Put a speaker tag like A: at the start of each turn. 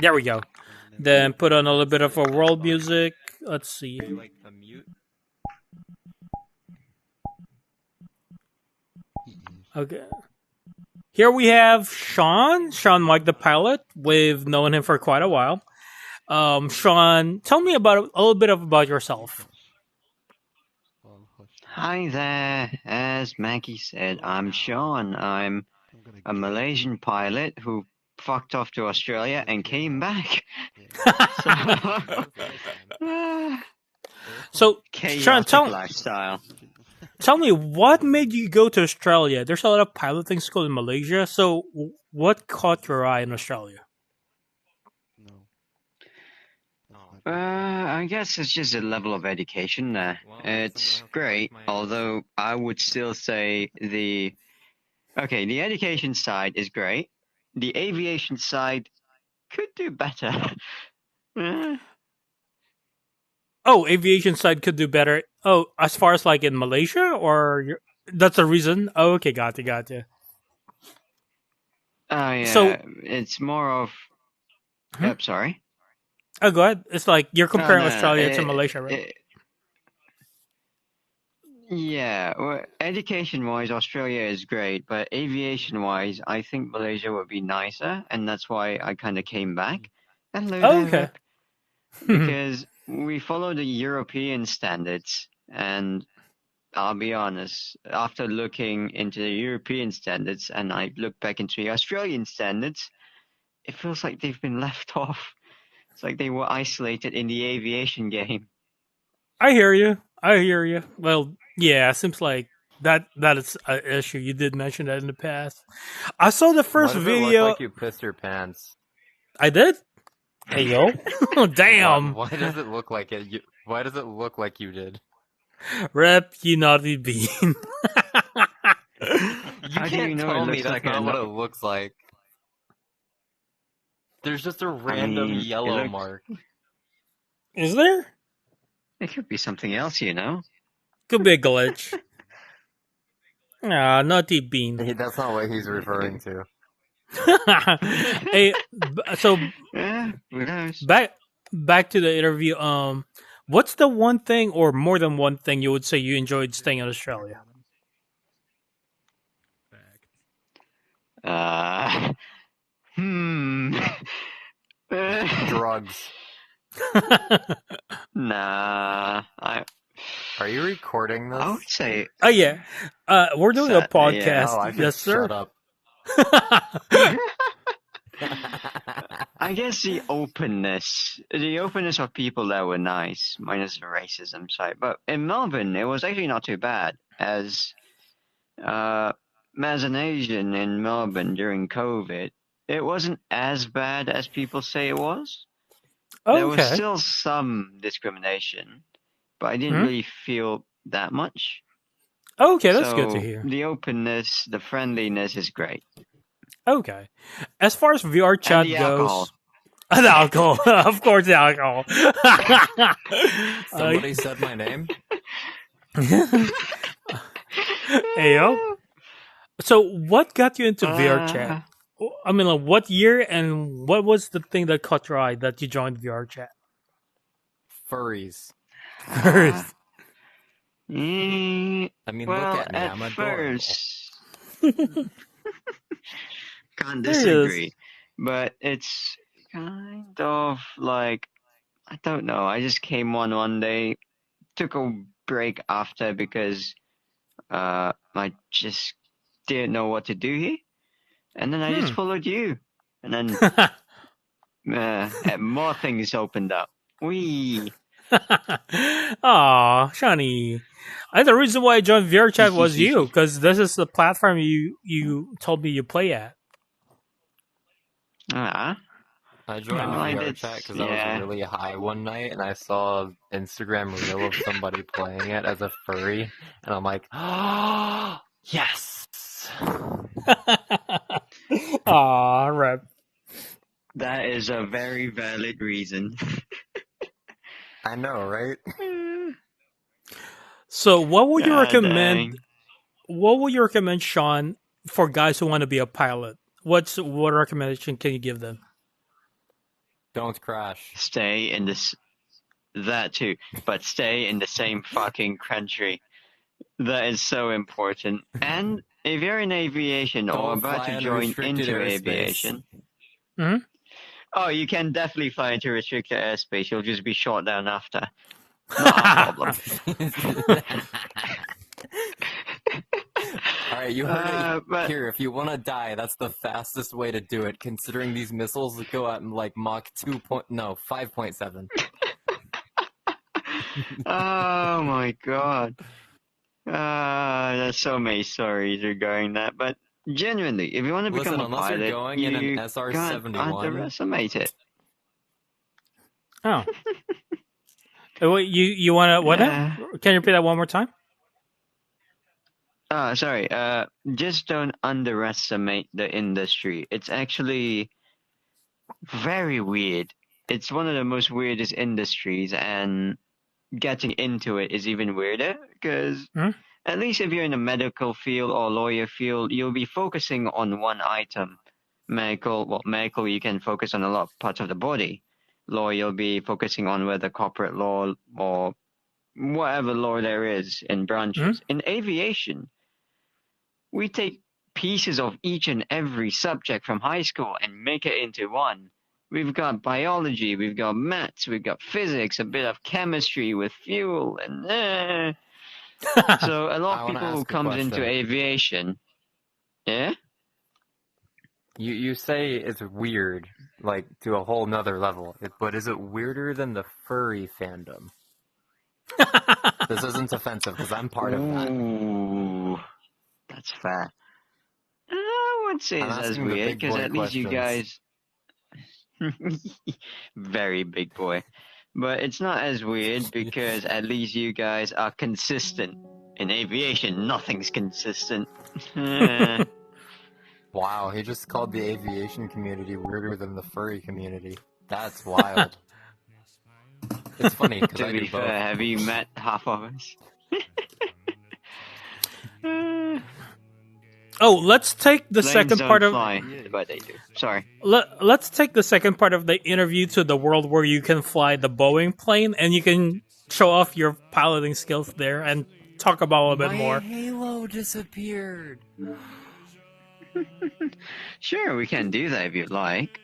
A: There we go. Then put on a little bit of a world music. Let's see.
B: You like the mute?
A: Okay. Here we have Sean Mike the Pilot. We've known him for quite a while. Sean, tell me about a little bit about yourself.
C: Hi there. As Maggie said, I'm Sean. I'm a Malaysian pilot who fucked off to Australia and came back.
A: So, Sean,
C: chaotic lifestyle.
A: Tell me, what made you go to Australia? There's a lot of piloting school in Malaysia. So, what caught your eye in Australia?
C: I guess it's just a level of education there. It's great, although I would still say the education side is great. The aviation side could do better.
A: Oh, aviation side could do better. Oh, as far as like in Malaysia, or that's the reason? Oh, okay, gotcha.
C: Oh yeah,
A: so
C: it's more of. Yep, sorry.
A: Oh, go ahead. It's like you're comparing Australia to Malaysia, right?
C: Yeah, well, education-wise, Australia is great, but aviation-wise, I think Malaysia would be nicer, and that's why I kind of came back. Hello there,
A: okay.
C: Because we follow the European standards, and I'll be honest, after looking into the European standards and I look back into the Australian standards, it feels like they've been left off. It's like they were isolated in the aviation game.
A: I hear you. Well, yeah, it seems like that is an issue. You did mention that in the past. I saw the first video.
B: It look like you pissed your pants?
A: I did? Hey, yo. Damn.
B: Why does it look like it? Why does it look like you did?
A: Rep, you naughty bean.
B: You can't tell me that's not what it looks like. There's just a random yellow mark.
A: Is there?
C: It could be something else, you know?
A: Could be a glitch. Naughty bean.
B: That's not what he's referring to.
A: Hey, so
C: yeah, who knows?
A: Back to the interview. What's the one thing, or more than one thing, you would say you enjoyed staying in Australia?
B: Drugs.
C: Nah,
B: Are you recording this?
C: I would say.
A: Oh yeah, we're doing a podcast.
C: Yeah.
B: Oh,
A: yes, sir.
B: Shut up.
C: I guess the openness of people there were nice, minus the racism side. But in Melbourne, it was actually not too bad. As an Asian in Melbourne during COVID, it wasn't as bad as people say it was.
A: Okay.
C: There was still some discrimination, but I didn't really feel that much.
A: Okay, that's good to hear.
C: The openness, the friendliness is great.
A: Okay. As far as VR chat
C: goes...
A: The alcohol. Of course, the alcohol.
B: Somebody said my name?
A: Ayo. So, what got you into VR chat? I mean, like, what year and what was the thing that caught your eye that you joined VR chat?
B: Furries.
A: Furries.
B: I mean, look at me. I'm adorable.
C: Can't disagree. But it's kind of like, I don't know. I just came on one day, took a break after because I just didn't know what to do here. And then I just followed you. And then more things opened up. Wee.
A: Aw, Shani. The reason why I joined VRChat was you, because this is the platform you told me you play at.
C: I
B: joined VRChat because I was really high one night and I saw an Instagram reel of somebody playing it as a furry, and I'm like, oh, yes!
A: Aw, rep.
C: That is a very valid reason.
B: I know, right?
A: So, what would you recommend? Dang. What would you recommend, Sean, for guys who want to be a pilot? What recommendation can you give them?
B: Don't crash.
C: Stay in this. That too, but stay in the same fucking country. That is so important. And if you're in aviation or about to join into aviation, oh, you can definitely fly into restricted airspace. You'll just be shot down after. Not our problem.
B: All right, you heard it here. If you want to die, that's the fastest way to do it. Considering these missiles go at like Mach 5.7.
C: Oh my god. There's so many stories regarding that, but genuinely, if you want to become a pilot,
B: going in an SR-71,
C: can't underestimate it.
A: Oh. Wait, you want to what now? Can you repeat that one more time?
C: Sorry. Just don't underestimate the industry. It's actually very weird. It's one of the most weirdest industries, and getting into it is even weirder because at least if you're in the medical field or lawyer field, you'll be focusing on one item. Medical, you can focus on a lot of parts of the body. Law, you'll be focusing on whether corporate law or whatever law there is in branches. In aviation, we take pieces of each and every subject from high school and make it into one. We've got biology, we've got maths, we've got physics, a bit of chemistry with fuel, and so a lot of people who comes into aviation, yeah?
B: You say it's weird, like to a whole nother level, but is it weirder than the furry fandom? This isn't offensive because I'm part of that.
C: Ooh, that's fair. I wouldn't say it's as weird because at least you guys. Very big boy. But it's not as weird because at least you guys are consistent. In aviation, nothing's consistent.
B: Wow, he just called the aviation community weirder than the furry community. That's wild. It's funny because I do both.
C: Have you met half of us?
A: Oh, let's take the second part of.
C: But they do. Sorry.
A: Let's take the second part of the interview to the world where you can fly the Boeing plane and you can show off your piloting skills there and talk about a little bit more.
B: My halo disappeared.
C: Sure, we can do that if you'd like.